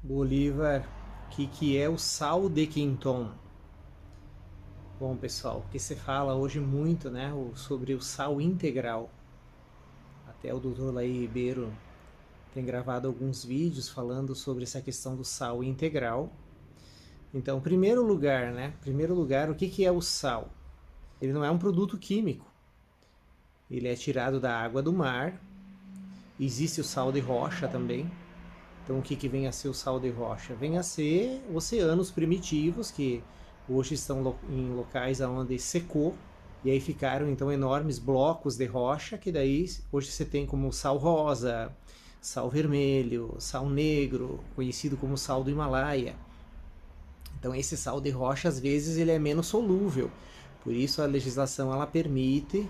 Bolívar, que é o sal de Quinton? Bom, pessoal, que se fala hoje muito, né, sobre o sal integral. Até o Dr. Laí Ribeiro tem gravado alguns vídeos falando sobre essa questão do sal integral. Então, primeiro lugar, né, primeiro lugar, o que é o sal? Ele não é um produto químico. Ele é tirado da água do mar. Existe o sal de rocha também. Então, o que vem a ser o sal de rocha? Vem a ser oceanos primitivos que hoje estão em locais onde secou e aí ficaram então enormes blocos de rocha que daí hoje você tem como sal rosa, sal vermelho, sal negro, conhecido como sal do Himalaia. Então, esse sal de rocha às vezes ele é menos solúvel. Por isso a legislação ela permite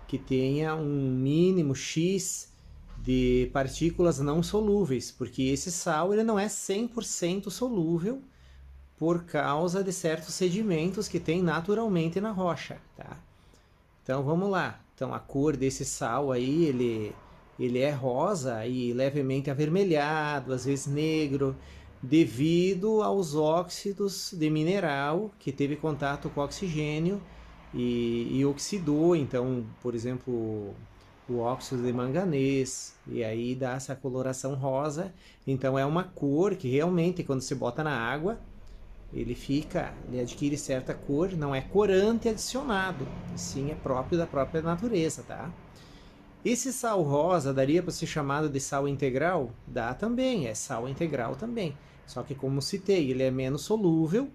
que tenha um mínimo X de partículas não solúveis, porque esse sal ele não é 100% solúvel por causa de certos sedimentos que tem naturalmente na rocha, tá? Então vamos lá. Então a cor desse sal aí, ele é rosa e levemente avermelhado, às vezes negro, devido aos óxidos de mineral que teve contato com oxigênio e oxidou. Então, por exemplo, o óxido de manganês, e aí dá essa coloração rosa. Então é uma cor que realmente, quando se bota na água, ele adquire certa cor, não é corante adicionado, sim é próprio da própria natureza, tá? Esse sal rosa daria para ser chamado de sal integral? Dá também, é sal integral também. Só que como citei, ele é menos solúvel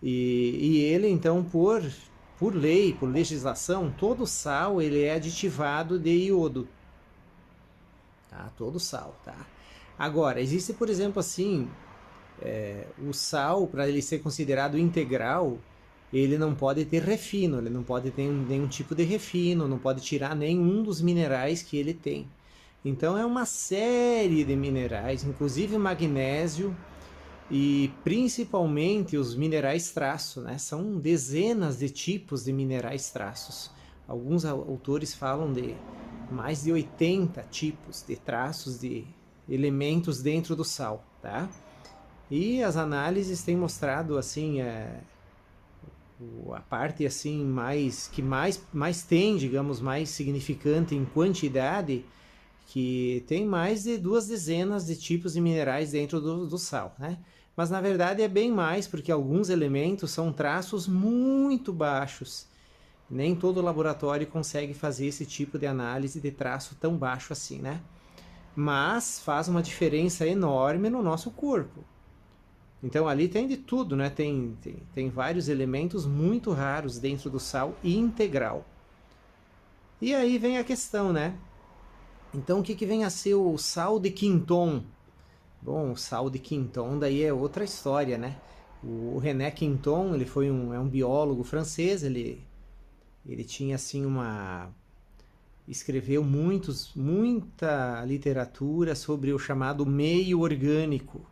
e ele então por lei, por legislação, todo sal ele é aditivado de iodo, tá? Todo sal, tá? Agora, existe, por exemplo, assim, o sal, para ele ser considerado integral, ele não pode ter refino, ele não pode ter nenhum tipo de refino, não pode tirar nenhum dos minerais que ele tem. Então é uma série de minerais, inclusive magnésio e principalmente os minerais traço, né? São dezenas de tipos de minerais traços. Alguns autores falam de mais de 80 tipos de traços de elementos dentro do sal, tá? E as análises têm mostrado assim a parte assim mais tem, digamos, mais significante em quantidade, que tem mais de 2 dezenas de tipos de minerais dentro do sal, né? Mas na verdade é bem mais, porque alguns elementos são traços muito baixos. Nem todo laboratório consegue fazer esse tipo de análise de traço tão baixo assim, né? Mas faz uma diferença enorme no nosso corpo. Então ali tem de tudo, né? Tem vários elementos muito raros dentro do sal integral. E aí vem a questão, né? Então o que vem a ser o sal de Quinton? Bom, o sal de Quinton daí é outra história, né? O René Quinton, ele foi é um biólogo francês, ele tinha assim escreveu muita literatura sobre o chamado meio orgânico.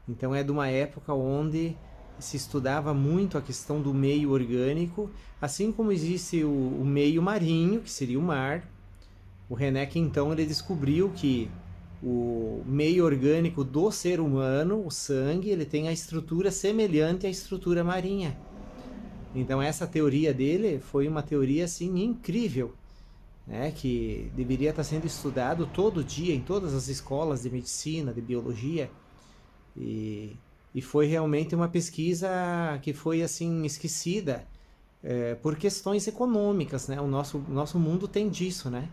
Então é de uma época onde se estudava muito a questão do meio orgânico, assim como existe o meio marinho, que seria o mar. O René então ele descobriu que o meio orgânico do ser humano, o sangue, ele tem a estrutura semelhante à estrutura marinha. Então essa teoria dele foi uma teoria assim incrível, né, que deveria estar sendo estudado todo dia em todas as escolas de medicina, de biologia. E foi realmente uma pesquisa que foi assim esquecida por questões econômicas, né? O nosso mundo tem disso, né?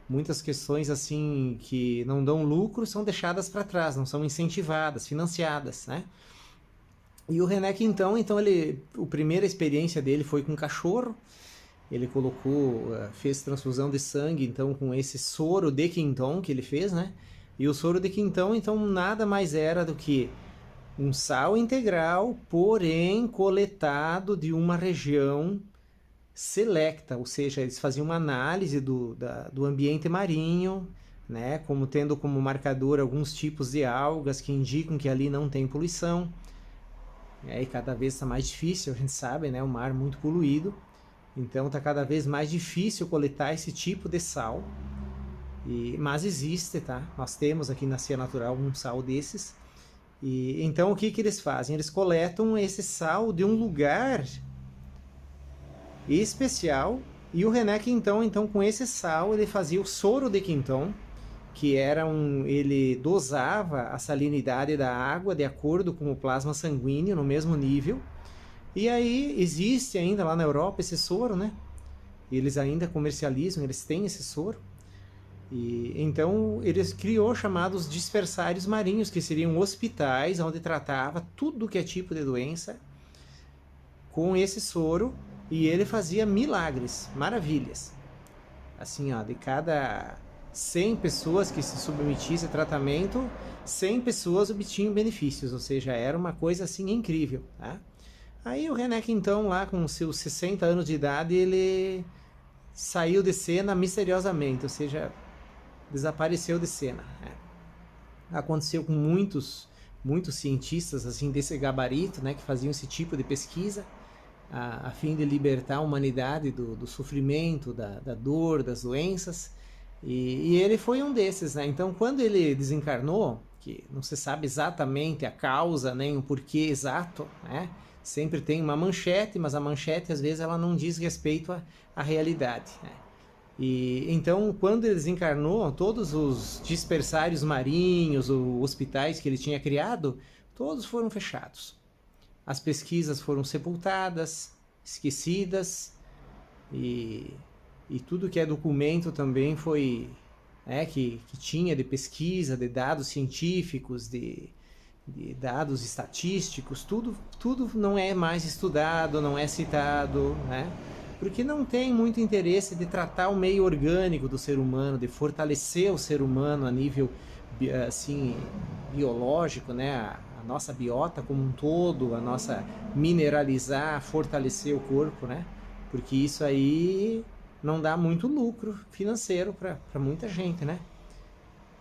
Muitas questões assim que não dão lucro são deixadas para trás, não são incentivadas, financiadas, né? E o Renek então a primeira experiência dele foi com cachorro. Ele fez transfusão de sangue então com esse soro de Quinton que ele fez, né? E o soro de Quinton então nada mais era do que um sal integral, porém coletado de uma região selecta, ou seja, eles faziam uma análise do ambiente marinho, né, como tendo como marcador alguns tipos de algas que indicam que ali não tem poluição. E cada vez está mais difícil, a gente sabe, né, o mar muito poluído, então está cada vez mais difícil coletar esse tipo de sal. Mas existe, tá? Nós temos aqui na Cia Natural um sal desses. E então o que que eles fazem? Eles coletam esse sal de um lugar especial, e o René Quinton, então, com esse sal, ele fazia o soro de Quinton, que era ele dosava a salinidade da água de acordo com o plasma sanguíneo no mesmo nível. E aí existe ainda lá na Europa esse soro, né? Eles ainda comercializam, eles têm esse soro. E então eles criou chamados dispersários marinhos, que seriam hospitais onde tratava tudo que é tipo de doença com esse soro, e ele fazia milagres, maravilhas. Assim, ó, de cada 100 pessoas que se submetissem a tratamento, 100 pessoas obtinham benefícios, ou seja, era uma coisa assim incrível, tá? Aí o René Quinton, lá com seus 60 anos de idade, ele saiu de cena misteriosamente, ou seja, desapareceu de cena, né? Aconteceu com muitos cientistas assim desse gabarito, né, que faziam esse tipo de pesquisa a fim de libertar a humanidade do sofrimento, da dor, das doenças. E ele foi um desses, né? Então, quando ele desencarnou, que não se sabe exatamente a causa, nem o porquê exato, né? Sempre tem uma manchete, mas a manchete às vezes ela não diz respeito à realidade, né? E então, quando ele desencarnou, todos os dispersários marinhos, os hospitais que ele tinha criado, todos foram fechados. As pesquisas foram sepultadas, esquecidas, e tudo que é documento também foi, que tinha de pesquisa, de dados científicos, de dados estatísticos, tudo não é mais estudado, não é citado, né? Porque não tem muito interesse de tratar o meio orgânico do ser humano, de fortalecer o ser humano a nível assim, biológico, né? A nossa biota como um todo, a nossa mineralizar, fortalecer o corpo, né? Porque isso aí não dá muito lucro financeiro para muita gente, né?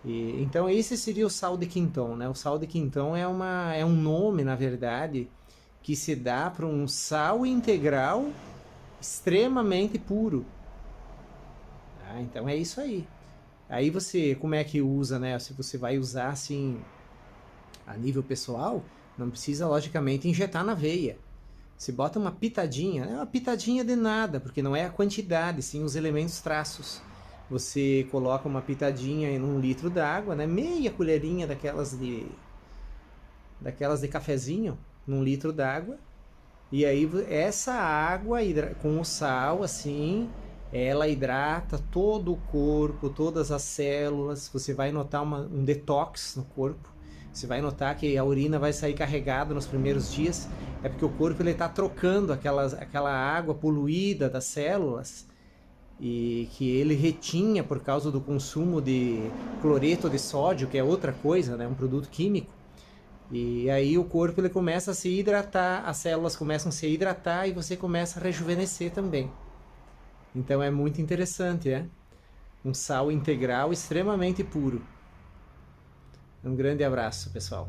Então esse seria o sal de Quinton, né? O sal de Quinton é um nome, na verdade, que se dá para um sal integral extremamente puro. Então é isso aí. Aí você, como é que usa, né? Se você vai usar assim a nível pessoal, não precisa logicamente injetar na veia. Você bota uma pitadinha, é uma pitadinha de nada, porque não é a quantidade, sim os elementos traços. Você coloca uma pitadinha em 1 litro d'água, né? Meia colherinha daquelas de cafezinho, 1 litro d'água. E aí essa água com o sal, assim, ela hidrata todo o corpo, todas as células. Você vai notar um detox no corpo. Você vai notar que a urina vai sair carregada nos primeiros dias. É porque o corpo está trocando aquela água poluída das células e que ele retinha por causa do consumo de cloreto de sódio, que é outra coisa, né? Um produto químico. E aí o corpo ele começa a se hidratar, as células começam a se hidratar e você começa a rejuvenescer também. Então é muito interessante, é? Um sal integral extremamente puro. Um grande abraço, pessoal.